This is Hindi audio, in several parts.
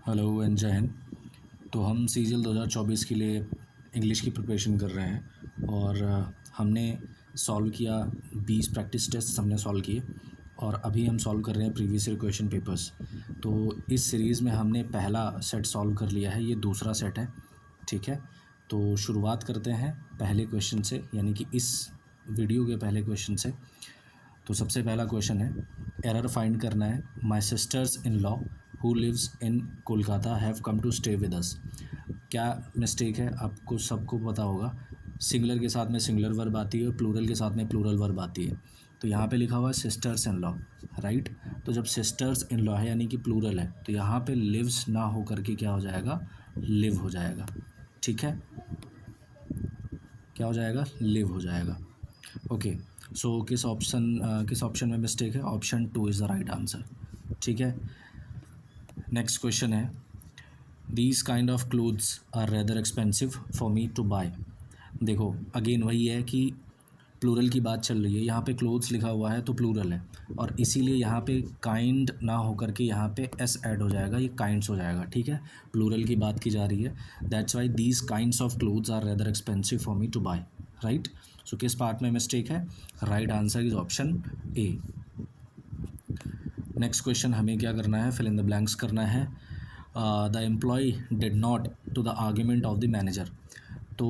हेलो एंड जय हिंद। तो हम सीजीएल 2024 के लिए इंग्लिश की प्रिपरेशन कर रहे हैं और हमने सॉल्व किया 20 प्रैक्टिस टेस्ट हमने सॉल्व किए और अभी हम सॉल्व कर रहे हैं प्रीवियस ईयर क्वेश्चन पेपर्स। तो इस सीरीज़ में हमने पहला सेट सॉल्व कर लिया है, ये दूसरा सेट है। ठीक है, तो शुरुआत करते हैं पहले क्वेश्चन से, यानी कि इस वीडियो के पहले क्वेश्चन से। तो सबसे पहला क्वेश्चन है, एरर फाइंड करना है। My sisters in law who lives in Kolkata have come to stay with us. क्या मिस्टेक है, आपको सबको पता होगा। सिंगुलर के साथ में सिंगुलर वर्ब आती है और प्लूरल के साथ में प्लूरल वर्ब आती है। तो यहाँ पे लिखा हुआ है सिस्टर्स इन लॉ, राइट। तो जब सिस्टर्स इन लॉ है यानी कि प्लूरल है, तो यहाँ पे लिव्स ना हो करके क्या हो जाएगा, लिव हो जाएगा। ठीक है, क्या हो जाएगा, लिव हो जाएगा। ओके, सो किस ऑप्शन में मिस्टेक है, option 2 is the right answer. ठीक है, नेक्स्ट क्वेश्चन है, these kind of clothes are rather expensive for me to buy. देखो अगेन वही है कि प्लूरल की बात चल रही है, यहाँ पे क्लोथ्स लिखा हुआ है तो प्लूरल है और इसीलिए यहाँ पे काइंड ना हो करके यहाँ पे एस ऐड हो जाएगा, ये काइंड्स हो जाएगा। ठीक है, प्लूरल की बात की जा रही है, that's why these kinds of clothes are rather expensive for me to buy, right. So किस पार्ट में मिस्टेक है, right answer is option A. Next question हमें क्या करना है, फिल इन द ब्लैंक्स करना है। The employ did not to the argument of the manager. तो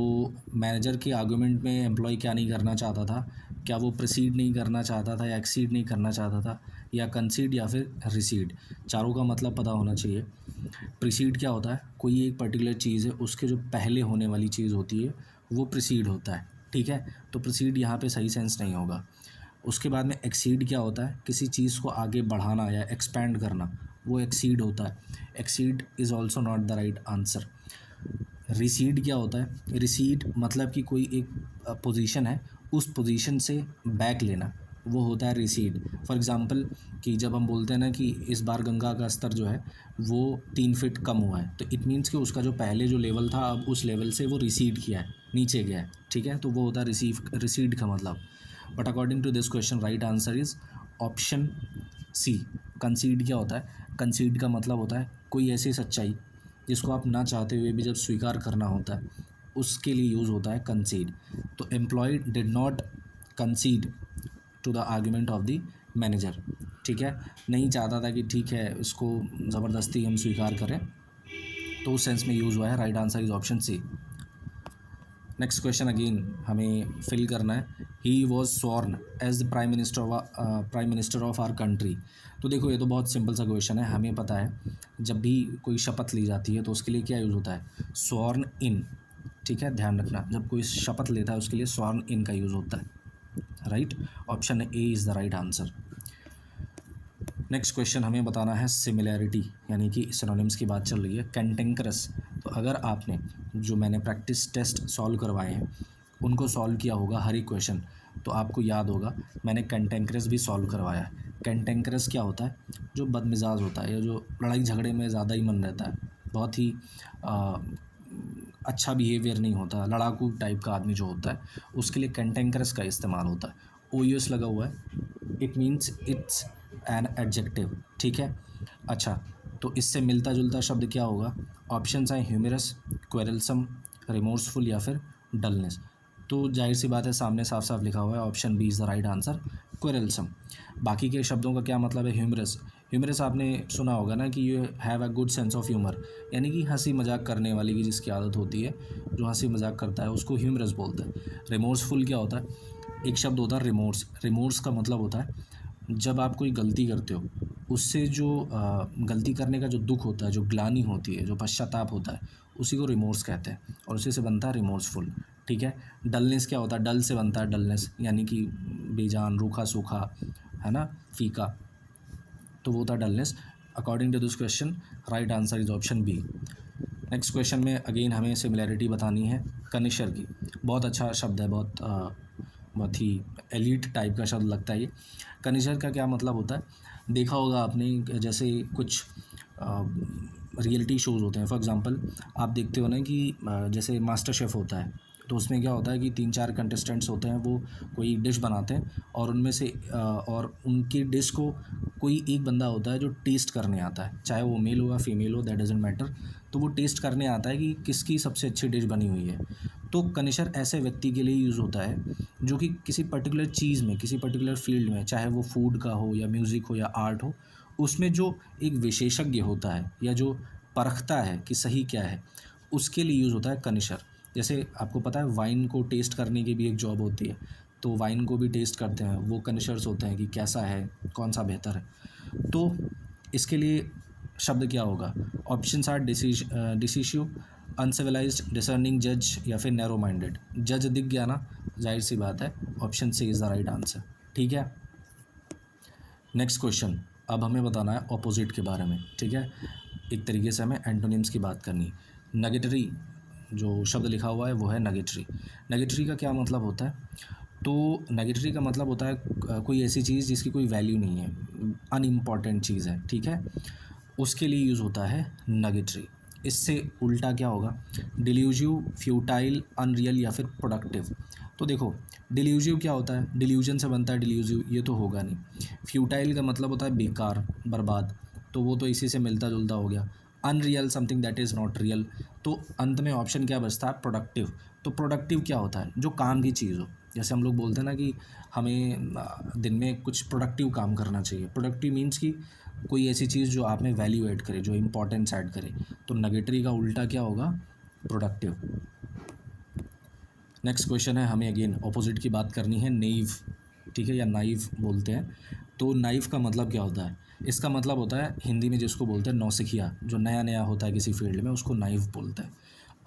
मैनेजर के आर्गूमेंट में एम्प्लॉय क्या नहीं करना चाहता था, क्या वो प्रोसीड नहीं करना चाहता था या एक्सीड नहीं करना चाहता था या कंसीड या फिर रिसीड। चारों का मतलब पता होना चाहिए। प्रोसीड क्या होता है, कोई एक पर्टिकुलर चीज़ है उसके जो पहले होने वाली चीज़ होती है वो प्रोसीड होता है। ठीक है, तो प्रोसीड यहाँ पे सही सेंस नहीं होगा। उसके बाद में एक्सीड क्या होता है, किसी चीज़ को आगे बढ़ाना या एक्सपैंड करना, वो एक्सीड होता है। Exceed is also not the right answer. Recede क्या होता है, रिसीड मतलब कि कोई एक पोजीशन है, उस पोजीशन से बैक लेना, वो होता है रिसीड। फॉर एग्ज़ाम्पल कि जब हम बोलते हैं ना कि इस बार गंगा का स्तर जो है वो 3 फीट कम हुआ है, तो इट मीन्स कि उसका जो पहले जो लेवल था अब उस लेवल से वो रिसीड किया है, नीचे गया है। ठीक है, तो वो होता है रिसीड का मतलब। But according to this question right answer is option C. Concede क्या होता है, कंसीड का मतलब होता है कोई ऐसी सच्चाई जिसको आप ना चाहते हुए भी जब स्वीकार करना होता है, उसके लिए यूज़ होता है कंसीड। तो employ did not concede to the argument of the manager. ठीक है, नहीं चाहता था कि ठीक है इसको ज़बरदस्ती हम स्वीकार करें, तो उस सेंस में यूज़ हुआ है। Right answer is option C. Next question again हमें फिल करना है, he was sworn as the prime minister of our country. तो देखो ये तो बहुत सिंपल सा क्वेश्चन है, हमें पता है जब भी कोई शपथ ली जाती है तो उसके लिए क्या यूज़ होता है, स्वॉर्न इन। ठीक है, ध्यान रखना, जब कोई शपथ लेता है उसके लिए स्वॉर्न इन का यूज़ होता है, right. Option A is the right answer. Next question हमें बताना है सिमिलैरिटी, यानी कि सिनोनिम्स की बात चल रही है। कैंटेंकरस, तो अगर आपने जो मैंने प्रैक्टिस टेस्ट सॉल्व करवाए हैं उनको सॉल्व किया होगा हर एक क्वेश्चन, तो आपको याद होगा मैंने कैंटेंकरस भी सॉल्व करवाया है। कैंटेंकरस क्या होता है, जो बदमिजाज होता है या जो लड़ाई झगड़े में ज़्यादा ही मन रहता है, बहुत ही अच्छा बिहेवियर नहीं होता, लड़ाकू टाइप का आदमी जो होता है, उसके लिए कैंटेंकरस का इस्तेमाल होता है। OUS लगा हुआ है, it means it's an adjective. ठीक है, अच्छा तो इससे मिलता जुलता शब्द क्या होगा, ऑप्शंस हैं ह्यूमरस, क्वेरलसम, रिमोर्सफुल या फिर डलनेस। तो जाहिर सी बात है सामने साफ साफ लिखा हुआ है option B is the right answer, quarrelsome. बाकी के शब्दों का क्या मतलब है, ह्यूमरस, ह्यूमरस आपने सुना होगा ना कि you have a good sense of humour, यानी कि हंसी मजाक करने वाली की जिसकी आदत होती है, जो हंसी मजाक करता है उसको ह्यूमरस बोलते हैं। रिमोर्सफुल क्या होता है, एक शब्द होता है रिमोर्स, रिमोर्स का मतलब होता है जब आप कोई गलती करते हो उससे जो गलती करने का जो दुख होता है, जो ग्लानि होती है, जो पश्चाताप होता है, उसी को रिमोर्स कहते हैं और उसी से बनता है रिमोर्सफुल। ठीक है, डलनेस क्या होता है, डल से बनता है डलनेस, यानी कि बेजान, रूखा सूखा, है ना, फीका, तो वो होता है dullness. According to this question right answer is option B. Next question में अगेन हमें सिमिलैरिटी बतानी है कनिशर की। बहुत अच्छा शब्द है, बहुत ही एलीट टाइप का शब्द लगता है ये। कनिशर का क्या मतलब होता है, देखा होगा आपने, जैसे कुछ रियलिटी शोज़ होते हैं, फॉर एग्जांपल आप देखते हो ना कि जैसे मास्टर शेफ़ होता है, तो उसमें क्या होता है कि 3-4 कंटेस्टेंट्स होते हैं, वो कोई डिश बनाते हैं और उनमें से और उनकी डिश को कोई एक बंदा होता है जो टेस्ट करने आता है, चाहे वो मेल हो या फीमेल हो, दैट डजंट मैटर। तो वो टेस्ट करने आता है कि किसकी सबसे अच्छी डिश बनी हुई है। तो कनिशर ऐसे व्यक्ति के लिए यूज़ होता है जो कि किसी पर्टिकुलर चीज़ में, किसी पर्टिकुलर फील्ड में, चाहे वो फूड का हो या म्यूज़िक हो या आर्ट हो, उसमें जो एक विशेषज्ञ होता है या जो परखता है कि सही क्या है, उसके लिए यूज़ होता है कनिशर। जैसे आपको पता है वाइन को टेस्ट करने की भी एक जॉब होती है, तो वाइन को भी टेस्ट करते हैं, वो कनिशर्स होते हैं कि कैसा है, कौन सा बेहतर है। तो इसके लिए शब्द क्या होगा? Options are decisive, uncivilized, discerning जज या फिर नैरो माइंडेड। जज दिख गया ना, जाहिर सी बात है option C is the right answer. ठीक है, नेक्स्ट क्वेश्चन। अब हमें बताना है ऑपोजिट के बारे में। ठीक है, एक तरीके से हमें एंटोनिम्स की बात करनी है। नेगेटरी, जो शब्द लिखा हुआ है वो है नेगेटरी। नेगेटरी का क्या मतलब होता है? तो नेगेटरी का मतलब होता है कोई ऐसी चीज़ जिसकी कोई वैल्यू नहीं है, अनइम्पॉर्टेंट चीज़ है। ठीक है, उसके लिए यूज़ होता है नेगेटरी। इससे उल्टा क्या होगा? डिल्यूजिव, फ्यूटाइल, अनरियल या फिर प्रोडक्टिव। तो देखो, डिल्यूजिव क्या होता है? डिल्यूजन से बनता है डिल्यूजिव, ये तो होगा नहीं। फ्यूटाइल का मतलब होता है बेकार, बर्बाद, तो वो तो इसी से मिलता जुलता हो गया। Unreal, something that is not real. तो अंत में ऑप्शन क्या बचता है? प्रोडक्टिव। तो प्रोडक्टिव क्या होता है? जो काम की चीज़ हो। जैसे हम लोग बोलते हैं ना कि हमें दिन में कुछ प्रोडक्टिव काम करना चाहिए। प्रोडक्टिव मीन्स कि कोई ऐसी चीज़ जो आप में वैल्यू ऐड करे, जो इंपॉर्टेंस ऐड करे। तो नेगेटरी का उल्टा क्या होगा? प्रोडक्टिव। नेक्स्ट क्वेश्चन है, हमें अगेन ऑपोजिट की बात करनी है, नेइव। ठीक है, या नाइव बोलते हैं। तो नाइव का मतलब क्या होता है? इसका मतलब होता है हिंदी में जिसको बोलते हैं नौसिखिया, जो नया नया होता है किसी फील्ड में, उसको नाइव बोलते हैं।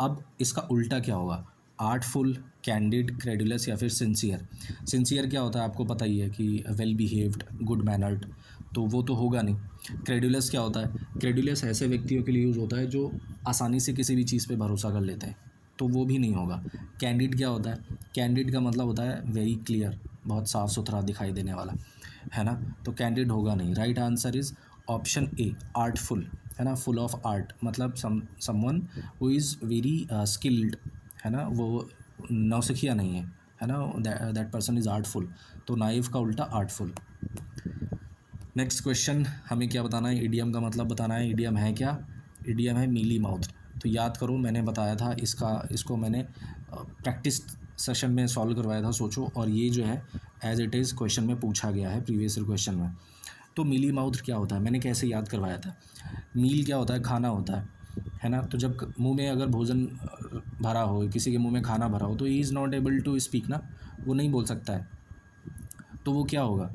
अब इसका उल्टा क्या होगा? आर्टफुल, कैंडिड, क्रेडुलस या फिर सिंसियर। सिंसियर क्या होता है आपको पता ही है कि वेल बिहेव्ड, गुड मैनर्ड, तो वो तो होगा नहीं। क्रेडुलस क्या होता है? क्रेडुलस ऐसे व्यक्तियों के लिए यूज़ होता है जो आसानी से किसी भी चीज़ पे भरोसा कर लेते हैं, तो वो भी नहीं होगा। कैंडिड क्या होता है? कैंडिड का मतलब होता है वेरी क्लियर, बहुत साफ़ सुथरा दिखाई देने वाला, है ना। तो कैंडिड होगा नहीं। Right answer is option A, artful, है ना। फुल ऑफ आर्ट मतलब someone who is very skilled, है ना, वो नौसिखिया नहीं है ना, दैट पर्सन इज़ आर्टफुल। तो नाइव का उल्टा आर्टफुल। नेक्स्ट क्वेश्चन, हमें क्या बताना है? इडियम का मतलब बताना है। इडियम है क्या? इडियम है मीली माउथ। तो याद करो, मैंने बताया था इसको मैंने प्रैक्टिस सेशन में सॉल्व करवाया था, सोचो। और ये जो है एज इट इज़ क्वेश्चन में पूछा गया है, प्रीवियस ईयर क्वेश्चन में। तो मीली माउथ क्या होता है? मैंने कैसे याद करवाया था? मील क्या होता है? खाना होता है ना। तो जब मुंह में अगर भोजन भरा हो, किसी के मुंह में खाना भरा हो, तो he is not able to speak ना, वो नहीं बोल सकता है। तो वो क्या होगा?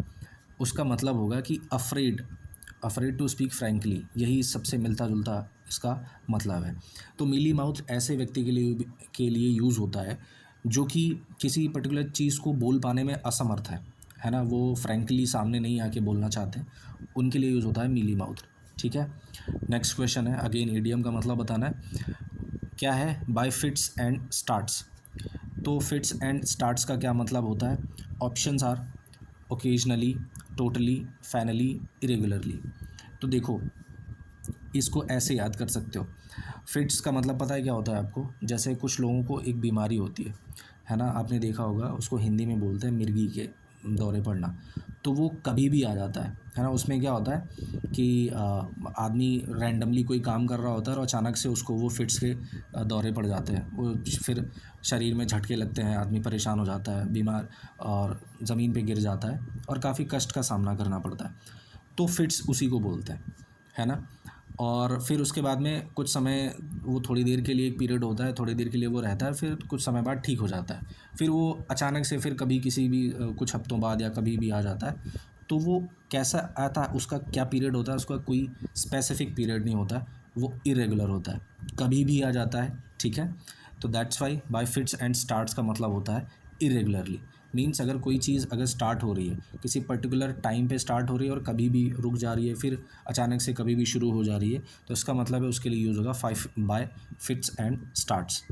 उसका मतलब होगा कि अफ्रेड टू स्पीक फ्रैंकली, यही सबसे मिलता जुलता इसका मतलब है। तो मीली माउथ ऐसे व्यक्ति के लिए यूज़ होता है जो कि किसी पर्टिकुलर चीज़ को बोल पाने में असमर्थ है ना, वो फ्रैंकली सामने नहीं आके बोलना चाहते, उनके लिए यूज़ होता है मीली माउथ। ठीक है, नेक्स्ट क्वेश्चन है, अगेन ईडियम का मतलब बताना है। क्या है? By fits and starts. तो फिट्स एंड स्टार्ट्स का क्या मतलब होता है? Options are occasionally, totally, finally, irregularly. तो देखो, इसको ऐसे याद कर सकते हो। फिट्स का मतलब पता है क्या होता है आपको? जैसे कुछ लोगों को एक बीमारी होती है ना, आपने देखा होगा, उसको हिंदी में बोलते हैं मिर्गी के दौरे पड़ना। तो वो कभी भी आ जाता है ना। उसमें क्या होता है कि आदमी रैंडमली कोई काम कर रहा होता है और अचानक से उसको वो फिट्स के दौरे पड़ जाते हैं। वो फिर शरीर में झटके लगते हैं, आदमी परेशान हो जाता है, बीमार, और ज़मीन पे गिर जाता है और काफ़ी कष्ट का सामना करना पड़ता है। तो फिट्स उसी को बोलते हैं, है ना। और फिर उसके बाद में कुछ समय, वो थोड़ी देर के लिए एक पीरियड होता है, थोड़ी देर के लिए वो रहता है, फिर कुछ समय बाद ठीक हो जाता है। फिर वो अचानक से फिर कभी किसी भी कुछ हफ्तों बाद या कभी भी आ जाता है। तो वो कैसा आता है, उसका क्या पीरियड होता है? उसका कोई स्पेसिफिक पीरियड नहीं होता, वो इरेगुलर होता है, कभी भी आ जाता है। ठीक है, तो that's why bye fits and starts का मतलब होता है इरेगुलरली। मीन्स अगर कोई चीज़ अगर स्टार्ट हो रही है, किसी पर्टिकुलर टाइम पे स्टार्ट हो रही है और कभी भी रुक जा रही है, फिर अचानक से कभी भी शुरू हो जा रही है, तो इसका मतलब है उसके लिए यूज़ होगा bye fits and starts.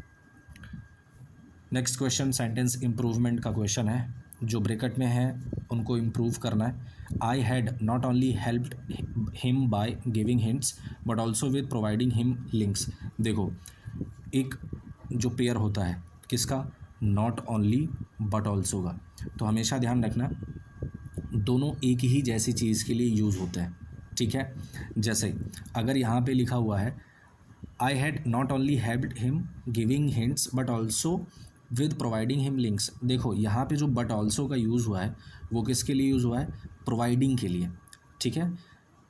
Next question sentence improvement का क्वेश्चन है। जो ब्रैकेट में है उनको इम्प्रूव करना है। I had not only helped him by giving hints but also with providing him links. देखो, एक जो पेयर होता है किसका? नॉट ओनली बट ऑल्सो का। तो हमेशा ध्यान रखना दोनों एक ही जैसी चीज़ के लिए यूज़ होते हैं, ठीक है। जैसे अगर यहाँ पे लिखा हुआ है I had not only helped him giving hints but also with providing him links. देखो यहाँ पे जो बट ऑल्सो का यूज़ हुआ है वो किसके लिए यूज़ हुआ है, प्रोवाइडिंग के लिए, ठीक है।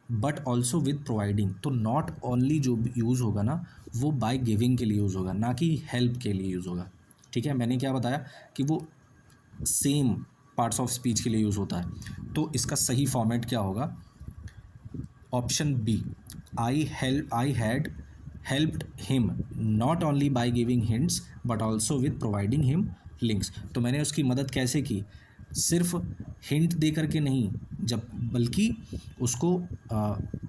बट ऑल्सो विद प्रोवाइडिंग, तो नॉट ओनली जो यूज़ होगा ना वो बाय गिविंग के लिए यूज़ होगा, ना कि हेल्प के लिए यूज़ होगा, ठीक है। मैंने क्या बताया कि वो सेम पार्ट्स ऑफ स्पीच के लिए यूज़ होता है। तो इसका सही फॉर्मेट क्या होगा, option B, I had helped him not only by giving hints but also with providing him links. तो मैंने उसकी मदद कैसे की, सिर्फ हिंट दे करके नहीं, जब बल्कि उसको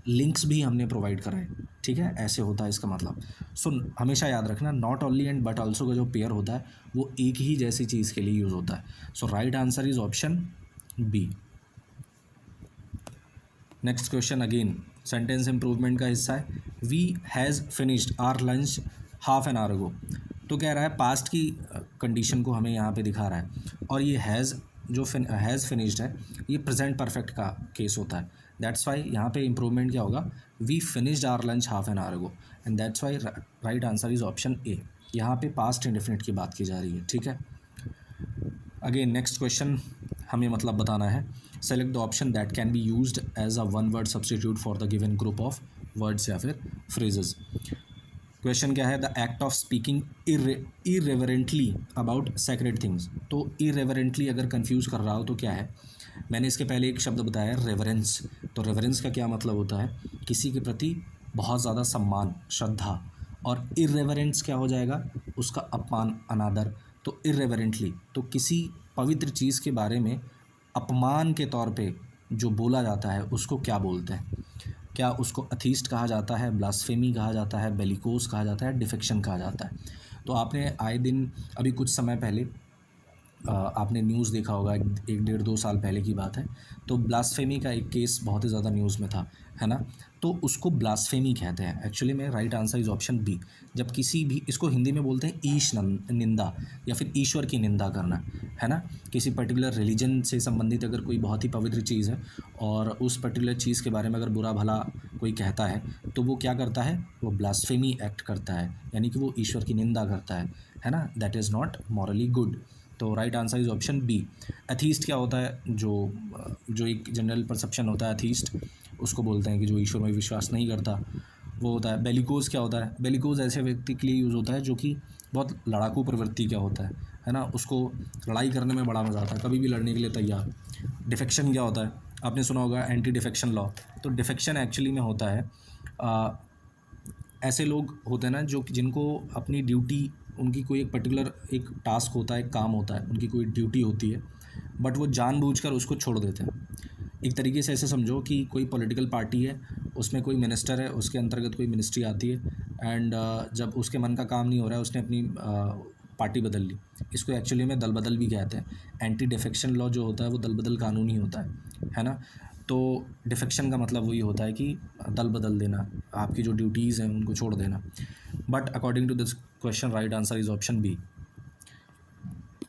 लिंक्स भी हमने प्रोवाइड कराए, ठीक है। ऐसे होता है इसका मतलब। सो हमेशा याद रखना not only and but also का जो पेयर होता है वो एक ही जैसी चीज़ के लिए यूज़ होता है। So right answer is option B. Next question again sentence improvement का हिस्सा है। We has finished our lunch half an hour ago. तो कह रहा है पास्ट की कंडीशन को हमें यहाँ पे दिखा रहा है, और ये हैज़ जो हैज़ फिनिश्ड है ये प्रेजेंट परफेक्ट का केस होता है। दैट्स वाई यहाँ पे इम्प्रूवमेंट क्या होगा, we finished our lunch half an hour ago, and that's why right answer is option A. यहाँ पे पास्ट इंडेफिनिट की बात की जा रही है, ठीक है। अगेन नेक्स्ट क्वेश्चन हमें मतलब बताना है, select the option that can be used as a one word substitute for the given group of words या फिर फ्रेजेस। क्वेश्चन क्या है, the act of speaking irreverently about sacred things. तो इरेवरेंटली अगर कंफ्यूज कर रहा हो तो क्या है, मैंने इसके पहले एक शब्द बताया रेवरेंस। तो रेवरेंस का क्या मतलब होता है, किसी के प्रति बहुत ज़्यादा सम्मान, श्रद्धा, और इरेवरेंस क्या हो जाएगा, उसका अपमान, अनादर। तो इरेवरेंटली तो किसी पवित्र चीज़ के बारे में अपमान के तौर पे जो बोला जाता है उसको क्या बोलते हैं, क्या उसको अथीस्ट कहा जाता है, ब्लास्फेमी कहा जाता है, बेलिकोस कहा जाता है, डिफेक्शन कहा जाता है। तो आपने आए दिन अभी कुछ समय पहले आपने न्यूज़ देखा होगा, एक डेढ़ दो साल पहले की बात है, तो ब्लास्फेमी का एक केस बहुत ही ज़्यादा न्यूज़ में था, है ना। तो उसको ब्लास्फेमी कहते हैं एक्चुअली में। Right answer is option B. जब किसी भी, इसको हिंदी में बोलते हैं ईश निंदा या फिर ईश्वर की निंदा करना, है ना। किसी पर्टिकुलर रिलीजन से संबंधित अगर कोई बहुत ही पवित्र चीज़ है और उस पर्टिकुलर चीज़ के बारे में अगर बुरा भला कोई कहता है तो वो क्या करता है, वो ब्लास्फेमी एक्ट करता है, यानी कि वो ईश्वर की निंदा करता है ना। That is not morally good. तो right answer is option B. Atheist क्या होता है, जो एक जनरल परसेप्शन होता है एथीस्ट, उसको बोलते हैं कि जो ईश्वर में विश्वास नहीं करता, वो होता है। बेलिकोज क्या होता है, बेलिकोज ऐसे व्यक्ति के लिए यूज़ होता है जो कि बहुत लड़ाकू प्रवृत्ति का होता है ना, उसको लड़ाई करने में बड़ा मज़ा आता है, कभी भी लड़ने के लिए तैयार। डिफेक्शन क्या होता है, आपने सुना होगा एंटी डिफेक्शन लॉ। तो डिफेक्शन एक्चुअली में होता है ऐसे लोग होते हैं ना जो जिनको अपनी ड्यूटी, उनकी कोई एक पर्टिकुलर एक टास्क होता है, एक काम होता है, उनकी कोई ड्यूटी होती है, बट वो जानबूझकर उसको छोड़ देते हैं। एक तरीके से ऐसे समझो कि कोई पॉलिटिकल पार्टी है, उसमें कोई मिनिस्टर है, उसके अंतर्गत कोई मिनिस्ट्री आती है, एंड जब उसके मन का काम नहीं हो रहा है उसने अपनी पार्टी बदल ली। इसको एक्चुअली में दल बदल भी कहते हैं। एंटी डिफेक्शन लॉ जो होता है वो दल बदल कानून ही होता है ना। तो डिफेक्शन का मतलब वही होता है कि दल बदल देना, आपकी जो ड्यूटीज़ हैं उनको छोड़ देना। But according to this question right answer is option B.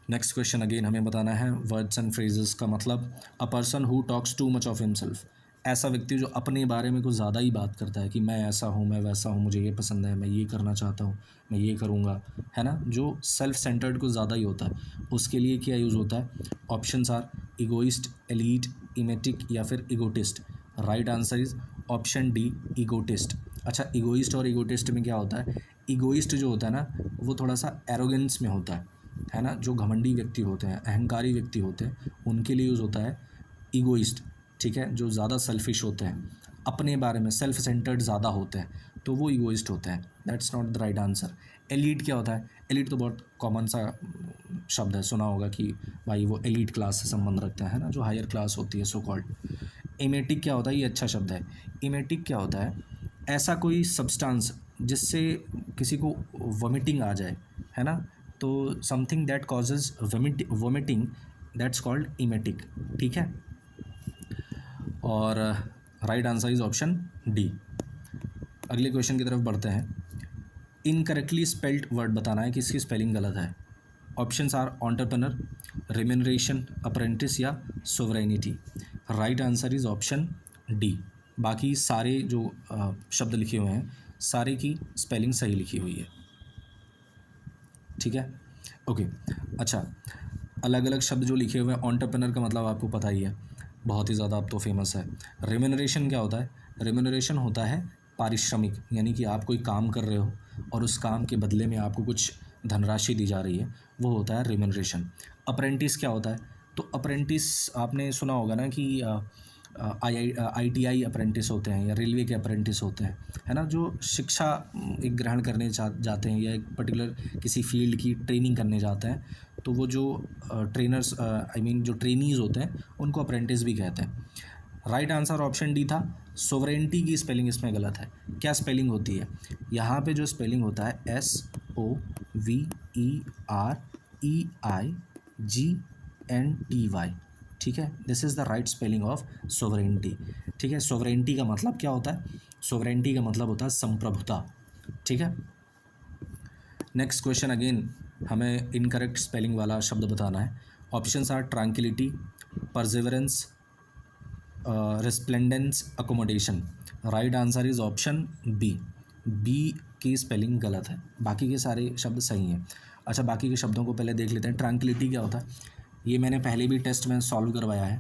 Next question again हमें बताना है वर्ड्स एंड फ्रेजेस का मतलब, a person who talks too much of himself. ऐसा व्यक्ति जो अपने बारे में कुछ ज़्यादा ही बात करता है कि मैं ऐसा हूँ, मैं वैसा हूँ, मुझे ये पसंद है, मैं ये करना चाहता हूँ, मैं ये करूँगा, है ना। जो सेल्फ सेंटर्ड कुछ ज़्यादा ही होता है, उसके लिए क्या यूज़ होता है। Options are egoist, elite, emetic या फिर egotist. Right answer is option D, egotist. अच्छा, इगोइस्ट और इगोटिस्ट में क्या होता है, इगोइस्ट जो होता है ना वो थोड़ा सा एरोगेंस में होता है ना। जो घमंडी व्यक्ति होते हैं, अहंकारी व्यक्ति होते हैं, उनके लिए यूज़ होता है इगोइस्ट, ठीक है। जो ज़्यादा सेल्फिश होते हैं, अपने बारे में सेल्फ सेंटर्ड ज़्यादा होते हैं, तो वो इगोइस्ट होते हैं। That's not the right answer. Elite क्या होता है, एलीट तो बहुत कॉमन सा शब्द है, सुना होगा कि भाई वो एलीट क्लास से संबंध रखता है ना, जो हायर क्लास होती है सो कॉल्ड। इमेटिक क्या होता है, ये अच्छा शब्द है। इमेटिक क्या होता है, ऐसा कोई सब्सटेंस जिससे किसी को वॉमिटिंग आ जाए, है ना। तो something that causes vomiting, that's called emetic, ठीक है। और right answer is option D. अगले क्वेश्चन की तरफ बढ़ते हैं। इनकरेक्टली स्पेल्ड वर्ड बताना है कि इसकी स्पेलिंग गलत है। Options are entrepreneur, remuneration, apprentice या sovereignty. Right answer is option D. बाकी सारे जो शब्द लिखे हुए हैं सारे की स्पेलिंग सही लिखी हुई है, ठीक है। ओके अच्छा, अलग अलग शब्द जो लिखे हुए हैं, एंटरप्रेन्योर का मतलब आपको पता ही है, बहुत ही ज़्यादा अब तो फेमस है। रेम्यूनरेशन क्या होता है? रेम्यूनरेशन होता है पारिश्रमिक, यानी कि आप कोई काम कर रहे हो और उस काम के बदले में आपको कुछ धनराशि दी जा रही है, वो होता है रेम्यूनरेशन। अप्रेंटिस क्या होता है? तो अप्रेंटिस आपने सुना होगा ना कि ITI अप्रेंटिस होते हैं या रेलवे के अप्रेंटिस होते हैं, है ना, जो शिक्षा एक ग्रहण करने जाते हैं या एक पर्टिकुलर किसी फील्ड की ट्रेनिंग करने जाते हैं, तो वो जो ट्रेनर्स आई मीन जो ट्रेनीज़ होते हैं उनको अप्रेंटिस भी कहते हैं। राइट आंसर ऑप्शन डी था। सोवरेंटी की स्पेलिंग इसमें गलत है। क्या स्पेलिंग होती है? यहाँ पे जो स्पेलिंग होता है SOVEREIGNTY, ठीक है, this is the right spelling of sovereignty, ठीक है। सोवरेंटी का मतलब क्या होता है? सोवरेंटी का मतलब होता है संप्रभुता, ठीक है। नेक्स्ट क्वेश्चन अगेन हमें इनकरेक्ट स्पेलिंग वाला शब्द बताना है। Options are tranquillity, perseverance, resplendence, accommodation. Right answer is option B. B की स्पेलिंग गलत है, बाकी के सारे शब्द सही हैं। अच्छा, बाकी के शब्दों को पहले देख लेते हैं। ट्रैंक्विलिटी क्या होता है? ये मैंने पहले भी टेस्ट में सॉल्व करवाया है।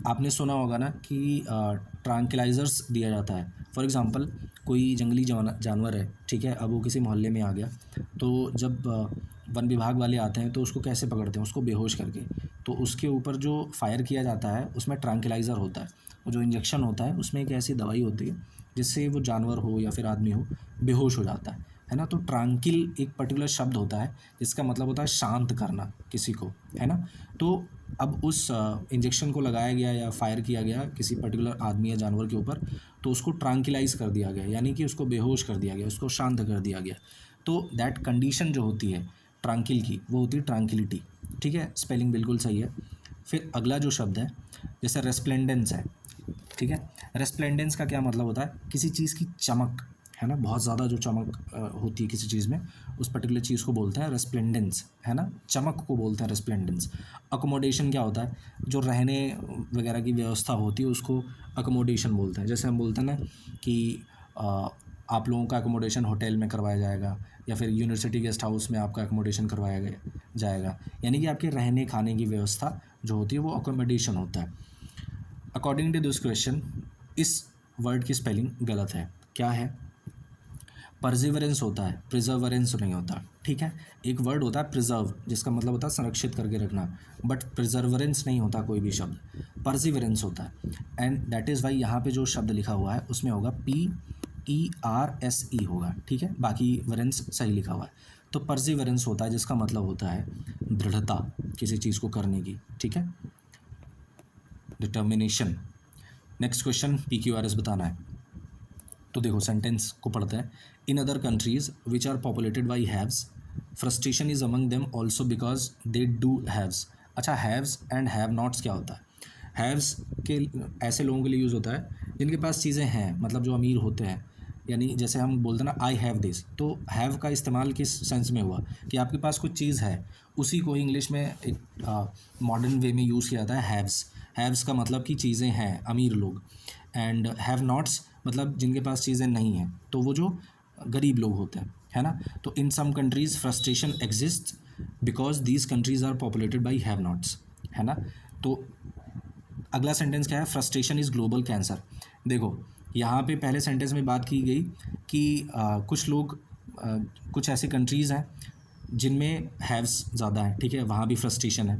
आपने सुना होगा ना कि ट्रैंक्विलाइजर्स दिया जाता है। फॉर एग्ज़ाम्पल कोई जंगली जानवर है, ठीक है, अब वो किसी मोहल्ले में आ गया, तो जब वन विभाग वाले आते हैं तो उसको कैसे पकड़ते हैं? उसको बेहोश करके। तो उसके ऊपर जो फायर किया जाता है उसमें ट्रैंक्विलाइज़र होता है, वो जो इंजेक्शन होता है उसमें एक ऐसी दवाई होती है जिससे वो जानवर हो या फिर आदमी हो बेहोश हो जाता है ना। तो ट्रैंक्विल एक पर्टिकुलर शब्द होता है जिसका मतलब होता है शांत करना किसी को, है ना। तो अब उस इंजेक्शन को लगाया गया या फायर किया गया किसी पर्टिकुलर आदमी या जानवर के ऊपर, तो उसको ट्रैंक्विलाइज कर दिया गया, यानी कि उसको बेहोश कर दिया गया, उसको शांत कर दिया गया। तो दैट कंडीशन जो होती है ट्रैंक्विल की, वो होती है ट्रैंक्विलिटी, ठीक है। स्पेलिंग बिल्कुल सही है। फिर अगला जो शब्द है, जैसे रेस्प्लेंडेंस है, ठीक है। रेस्प्लेंडेंस का क्या मतलब होता है? किसी चीज़ की चमक, है ना, बहुत ज़्यादा जो चमक होती है किसी चीज़ में, उस पर्टिकुलर चीज़ को बोलते हैं रेस्प्लेंडेंस, है ना, चमक को बोलते हैं रेस्प्लेंडेंस। अकोमोडेशन क्या होता है? जो रहने वगैरह की व्यवस्था होती है उसको अकोमोडेशन बोलते हैं। जैसे हम बोलते हैं ना कि आप लोगों का अकोमोडेशन होटल में करवाया जाएगा या फिर यूनिवर्सिटी गेस्ट हाउस में आपका अकोमोडेशन करवाया जाएगा, यानी कि आपके रहने खाने की व्यवस्था जो होती है वो अकोमोडेशन होता है। अकॉर्डिंग टू दिस क्वेश्चन, इस वर्ड की स्पेलिंग गलत है। क्या है? परसिवरेंस होता है, प्रिजर्वरेंस नहीं होता, ठीक है। एक वर्ड होता है प्रिजर्व, जिसका मतलब होता है संरक्षित करके रखना, बट प्रिजर्वरेंस नहीं होता कोई भी शब्द, परसिवरेंस होता है। एंड दैट इज़ वाई यहाँ पे जो शब्द लिखा हुआ है उसमें होगा PERSE होगा, ठीक है, बाकी वरेंस सही लिखा हुआ है। तो परसिवरेंस होता है जिसका मतलब होता है दृढ़ता किसी चीज़ को करने की, ठीक है, डिटर्मिनेशन। नेक्स्ट क्वेश्चन PQRS बताना है। तो देखो सेंटेंस को पढ़ते हैं। In other countries which are populated by haves, frustration is among them also because they do haves. अच्छा, हैव्स एंड हैव नॉट्स क्या होता है? हैव्स के ऐसे लोगों के लिए यूज़ होता है जिनके पास चीज़ें हैं, मतलब जो अमीर होते हैं, यानी जैसे हम बोलते हैं ना आई हैव दिस, तो हैव का इस्तेमाल किस सेंस में हुआ कि आपके पास कुछ चीज़ है, उसी को इंग्लिश में एक मॉडर्न वे में यूज़ किया जाता है हैव्स। हैव्स का मतलब कि चीज़ें हैं, अमीर लोग। एंड हैव नॉट्स मतलब जिनके पास चीज़ें नहीं हैं, तो वो जो गरीब लोग होते हैं, है ना। तो in some countries frustration exist because these countries are populated by have nots, है ना। तो अगला सेंटेंस क्या है? Frustration is global cancer. देखो यहाँ पे पहले सेंटेंस में बात की गई कि कुछ लोग कुछ ऐसी कंट्रीज़ हैं जिनमें हैव्स ज़्यादा है, ठीक है, वहाँ भी फ्रस्ट्रेशन है।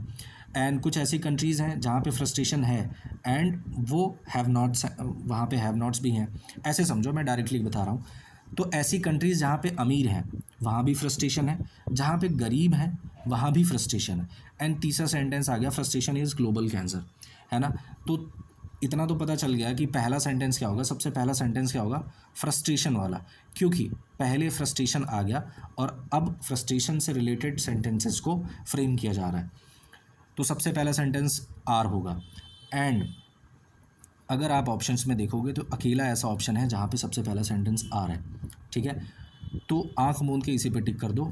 एंड कुछ ऐसी कंट्रीज़ हैं जहाँ पे फ्रस्ट्रेशन है एंड वो हैव नॉट्स, वहाँ पे हैव नॉट्स भी हैं। ऐसे समझो, मैं डायरेक्टली बता रहा हूँ। तो ऐसी कंट्रीज़ जहाँ पे अमीर हैं वहाँ भी फ्रस्ट्रेशन है, जहाँ पे गरीब हैं वहाँ भी फ्रस्ट्रेशन है। एंड तीसरा सेंटेंस आ गया फ्रस्ट्रेशन इज़ ग्लोबल कैंसर, है ना। तो इतना तो पता चल गया कि पहला सेंटेंस क्या होगा, सबसे पहला सेंटेंस क्या होगा? फ्रस्ट्रेशन वाला, क्योंकि पहले फ्रस्ट्रेशन आ गया और अब फ्रस्ट्रेशन से रिलेटेड सेंटेंसेस को फ्रेम किया जा रहा है। तो सबसे पहला सेंटेंस आर होगा। एंड अगर आप ऑप्शंस में देखोगे तो अकेला ऐसा ऑप्शन है जहाँ पे सबसे पहला सेंटेंस आर है, ठीक है। तो आंख मूंद के इसी पे टिक कर दो,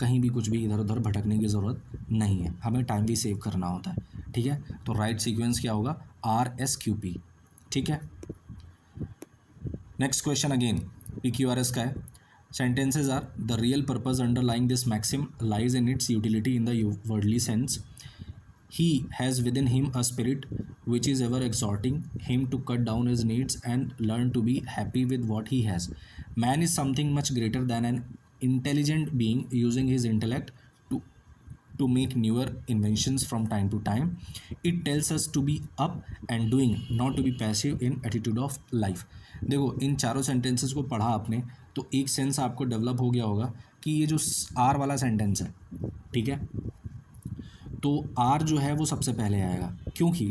कहीं भी कुछ भी इधर उधर भटकने की ज़रूरत नहीं है, हमें टाइम भी सेव करना होता है। ठीक है, तो राइट सीक्वेंस क्या होगा, RSQP। ठीक है, नेक्स्ट क्वेश्चन अगेन PQRS का है। Sentences are the real purpose underlying this maxim lies in its utility in the worldly sense. He has within him a spirit which is ever exhorting him to cut down his needs and learn to be happy with what he has. Man is something much greater than an intelligent being using his intellect to to make newer inventions from time to time. It tells us to be up and doing, not to be passive in attitude of life. देखो इन चारों सेंटेंसेस को पढ़ा आपने तो एक सेंस आपको डेवलप हो गया होगा कि ये जो आर वाला सेंटेंस है, ठीक है, तो आर जो है वो सबसे पहले आएगा, क्योंकि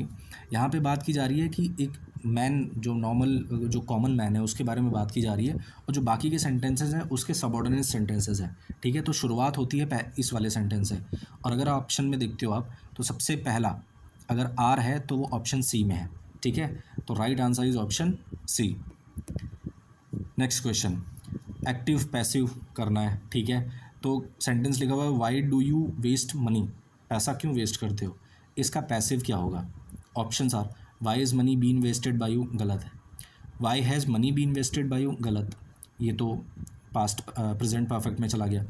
यहाँ पे बात की जा रही है कि एक मैन जो नॉर्मल जो कॉमन मैन है उसके बारे में बात की जा रही है, और जो बाकी के सेंटेंसेस हैं उसके सबऑर्डिनेट सेंटेंसेस हैं। ठीक है, तो शुरुआत होती है इस वाले सेंटेंस से, और अगर ऑप्शन में देखते हो आप तो सबसे पहला अगर आर है तो वो ऑप्शन सी में है। ठीक है, तो right answer is option C. Next question, active passive करना है। ठीक है, तो सेंटेंस लिखा हुआ है why do you waste money, पैसा क्यों वेस्ट करते हो, इसका पैसिव क्या होगा। Options are why is money been wasted by you, गलत है। Why has money been wasted by you, गलत, ये तो पास्ट प्रेजेंट परफेक्ट में चला गया।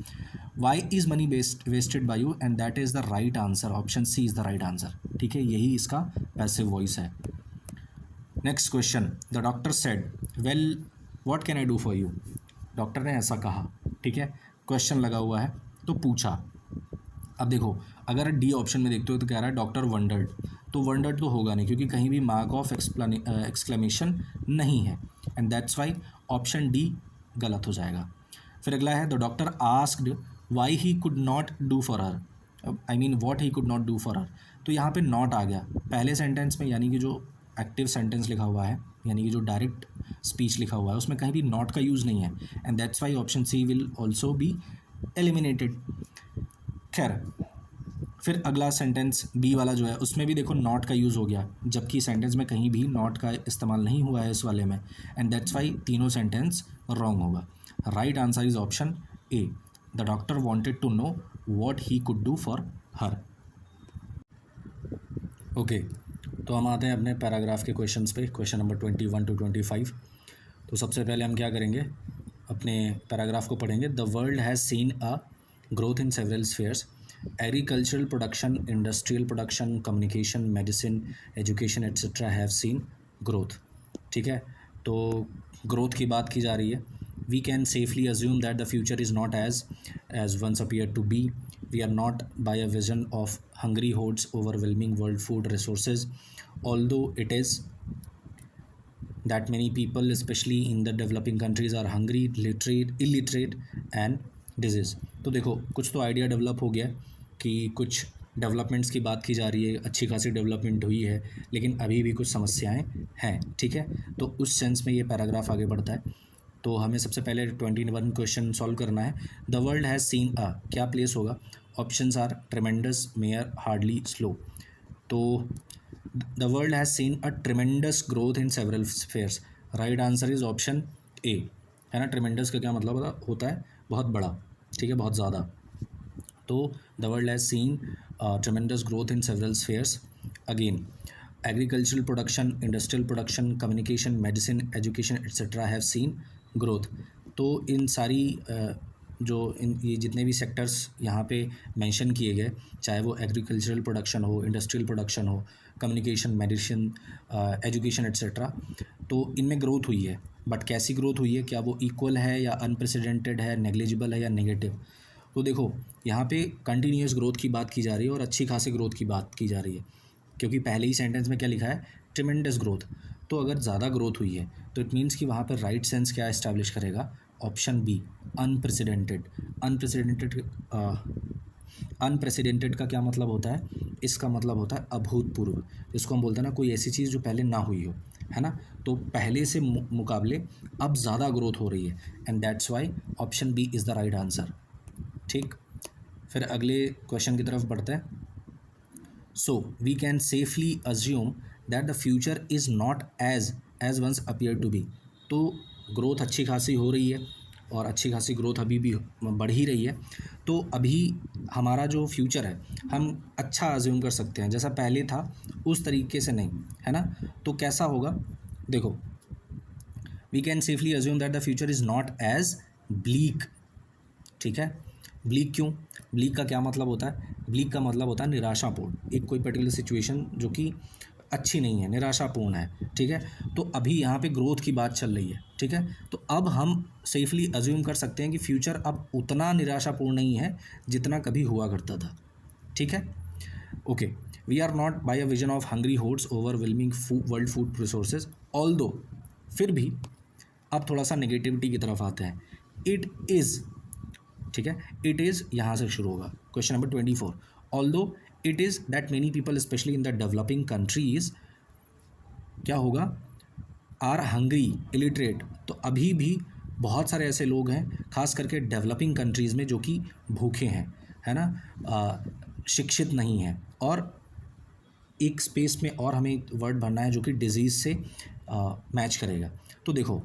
Why is money wasted by you and that is the right answer, option C is the right answer. ठीक है, यही इसका पैसिव वॉइस है। Next question, the doctor said well what can I do for you, doctor ने ऐसा कहा। ठीक है, क्वेश्चन लगा हुआ है तो पूछा। अब देखो अगर डी ऑप्शन में देखते हो तो कह रहा है डॉक्टर वंडर्ड, तो वंडर्ड तो होगा नहीं क्योंकि कहीं भी मार्क ऑफ एक्सक्लेमेशन नहीं है, and that's why option D गलत हो जाएगा। फिर अगला है the doctor asked why he could not do for her, I mean what he could not do for हर, तो यहाँ पे नॉट आ गया पहले सेंटेंस में, यानी कि जो एक्टिव सेंटेंस लिखा हुआ है, यानी कि जो डायरेक्ट स्पीच लिखा हुआ है उसमें कहीं भी नॉट का यूज़ नहीं है, and that's why option C will also be eliminated. खैर, फिर अगला सेंटेंस बी वाला जो है उसमें भी देखो नॉट का यूज़ हो गया, जबकि सेंटेंस में कहीं भी नॉट का इस्तेमाल नहीं हुआ है इस वाले में, एंड दैट्स वाई तीनों सेंटेंस रॉन्ग होगा। Right answer is option A, the doctor wanted to know what he could do for her. Okay, तो हम आते हैं अपने पैराग्राफ के क्वेश्चंस पे, क्वेश्चन नंबर 21 to 25। तो सबसे पहले हम क्या करेंगे, अपने पैराग्राफ को पढ़ेंगे। The world has seen a growth in several spheres: agricultural production, industrial production, communication, medicine, education etc. have seen growth। ठीक है, तो growth की बात की जा रही है। We can safely assume that the future is not as once appeared to be. We are not by a vision of hungry hordes overwhelming world food resources, although it is that many people, especially in the developing countries, are hungry, illiterate and disease. तो देखो कुछ तो आइडिया डेवलप हो गया कि कुछ डेवलपमेंट्स की बात की जा रही है, अच्छी खासी डेवलपमेंट हुई है, लेकिन अभी भी कुछ समस्याएं हैं। ठीक है, तो उस सेंस में ये पैराग्राफ आगे बढ़ता है। तो हमें सबसे पहले 21 क्वेश्चन सॉल्व करना है। The world has seen a, क्या प्लेस होगा, options are tremendous, mere, hardly, slow. तो the world has seen a tremendous growth in several spheres, right answer is option A, है ना। ट्रेमेंडस का क्या मतलब होता है, बहुत बड़ा, ठीक है, बहुत ज़्यादा। तो the world has scene ट्रेमेंडस growth in several spheres. Again agricultural production, industrial production, communication, medicine, education etcetera have seen growth. तो इन सारी जो ये जितने भी सेक्टर्स यहाँ पे मेंशन किए गए, चाहे वो एग्रीकल्चरल प्रोडक्शन हो, इंडस्ट्रियल प्रोडक्शन हो, कम्युनिकेशन, मेडिसिन, एजुकेशन एट्सेट्रा, तो इनमें ग्रोथ हुई है। बट कैसी ग्रोथ हुई है, क्या वो इक्वल है या अनप्रेसिडेंटेड है, नेग्लिजिबल है या नेगेटिव। तो देखो यहाँ पे कंटिन्यूस ग्रोथ की बात की जा रही है और अच्छी खासी ग्रोथ की बात की जा रही है, क्योंकि पहले ही सेंटेंस में क्या लिखा है, ट्रिमेंडस ग्रोथ। तो अगर ज़्यादा ग्रोथ हुई है तो इट मीन्स कि वहाँ पर राइट सेंस क्या इस्टेब्लिश करेगा, ऑप्शन बी, अनप्रेसिडेंटेड। अनप्रेसिडेंटेड का क्या मतलब होता है, इसका मतलब होता है अभूतपूर्व, जिसको हम बोलते हैं ना कोई ऐसी चीज़ जो पहले ना हुई हो, है ना। तो पहले से मुकाबले अब ज़्यादा ग्रोथ हो रही है, and that's why option B is the right answer. ठीक, फिर अगले क्वेश्चन की तरफ बढ़ते हैं। So we can safely assume that the future is not as once appear to be. तो ग्रोथ अच्छी खासी हो रही है, और अच्छी खासी ग्रोथ अभी भी बढ़ ही रही है, तो अभी हमारा जो फ्यूचर है हम अच्छा अज्यूम कर सकते हैं, जैसा पहले था उस तरीके से नहीं, है ना। तो कैसा होगा, देखो, we can safely assume that the future is not as bleak, ठीक है। ब्लीक क्यों, ब्लीक का क्या मतलब होता है, ब्लीक का मतलब होता है निराशापूर्ण, एक कोई पर्टिकुलर सिचुएशन जो कि अच्छी नहीं है, निराशापूर्ण है, ठीक है। तो अभी यहाँ पे ग्रोथ की बात चल रही है, ठीक है। तो अब हम सेफली अज्यूम कर सकते हैं कि फ्यूचर अब उतना निराशापूर्ण नहीं है जितना कभी हुआ करता था, ठीक है। Okay, we are not by a vision of hungry hordes overwhelming world food resources, although, फिर भी अब थोड़ा सा नेगेटिविटी की तरफ आते हैं, इट इज़, ठीक है, इट इज़ यहाँ से शुरू होगा। Question number 24, although it is that many people specially in the developing countries, क्या होगा, आर हंग्री इलिटरेट, तो अभी भी बहुत सारे ऐसे लोग हैं खास करके डेवलपिंग कंट्रीज़ में जो कि भूखे हैं, है ना, शिक्षित नहीं हैं। और एक स्पेस में और हमें एक वर्ड भरना है जो कि डिजीज़ से मैच करेगा। तो देखो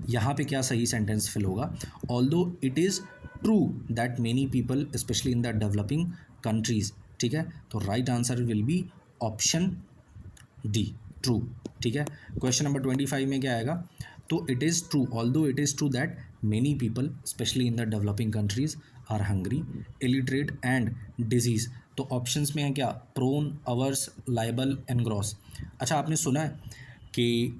यहाँ पे क्या सही सेंटेंस फिल होगा, although it is true that many people specially in the developing countries, ठीक है। तो right answer will be option D, true, ठीक है। क्वेश्चन नंबर 25 में क्या आएगा, तो it is true, although it is true that many people specially in the developing countries are hungry, illiterate and disease, तो ऑप्शंस में है क्या, prone, averse, liable and gross. अच्छा, आपने सुना है कि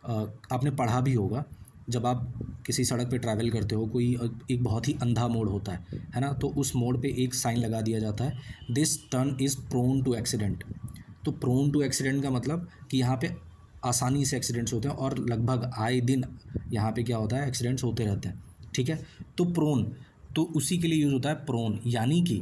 आपने पढ़ा भी होगा, जब आप किसी सड़क पे ट्रैवल करते हो, कोई एक बहुत ही अंधा मोड़ होता है ना, तो उस मोड़ पे एक साइन लगा दिया जाता है, this turn is prone to accident. तो प्रोन टू एक्सीडेंट का मतलब कि यहाँ पे आसानी से एक्सीडेंट्स होते हैं और लगभग आए दिन यहाँ पे क्या होता है, एक्सीडेंट्स होते रहते हैं, ठीक है। तो प्रोन, तो उसी के लिए यूज़ होता है प्रोन, यानी कि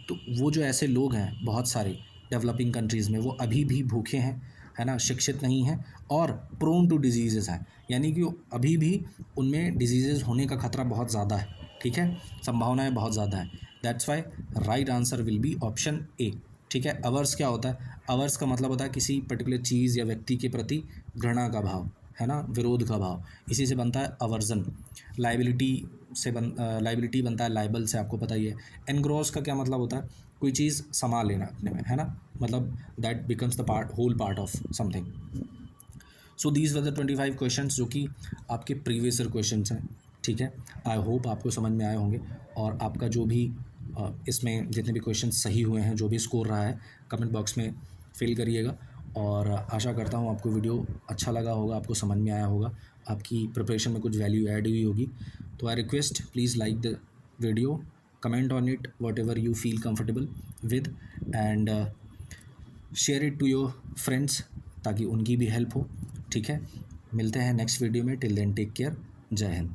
तो वो जो ऐसे लोग हैं बहुत सारे डेवलपिंग कंट्रीज़ में, वो अभी भी भूखे हैं, है ना, शिक्षित नहीं हैं और प्रोन टू डिजीज़ हैं, यानी कि अभी भी उनमें डिजीज़ होने का खतरा बहुत ज़्यादा है, ठीक है, संभावनाएं बहुत ज़्यादा है। That's why right answer will be option A, ठीक है। अवर्स क्या होता है, अवर्स का मतलब होता है किसी पर्टिकुलर चीज़ या व्यक्ति के प्रति घृणा का भाव, है ना, विरोध का भाव, इसी से बनता है अवर्जन। लाइबिलिटी से लाइबिलिटी बनता है लाइबल से, आपको पता ही है। एनग्रॉस का क्या मतलब होता है, कोई चीज़ समा लेना अपने में, है ना, मतलब that becomes the part, whole part of something. So these were the 25 questions जो कि आपके प्रीवियस ईयर क्वेश्चंस हैं, ठीक है। आई होप आपको समझ में आए होंगे, और आपका जो भी इसमें जितने भी क्वेश्चन सही हुए हैं, जो भी स्कोर रहा है, कमेंट बॉक्स में फिल करिएगा। और आशा करता हूँ आपको वीडियो अच्छा लगा होगा, आपको समझ में आया होगा, आपकी प्रिपरेशन में कुछ वैल्यू ऐड हुई होगी। तो I request please like the video, comment on it whatever you feel comfortable with, and share it to your friends ताकि उनकी भी हेल्प हो, ठीक है। मिलते हैं नेक्स्ट वीडियो में, टिल देन टेक केयर, जय हिंद।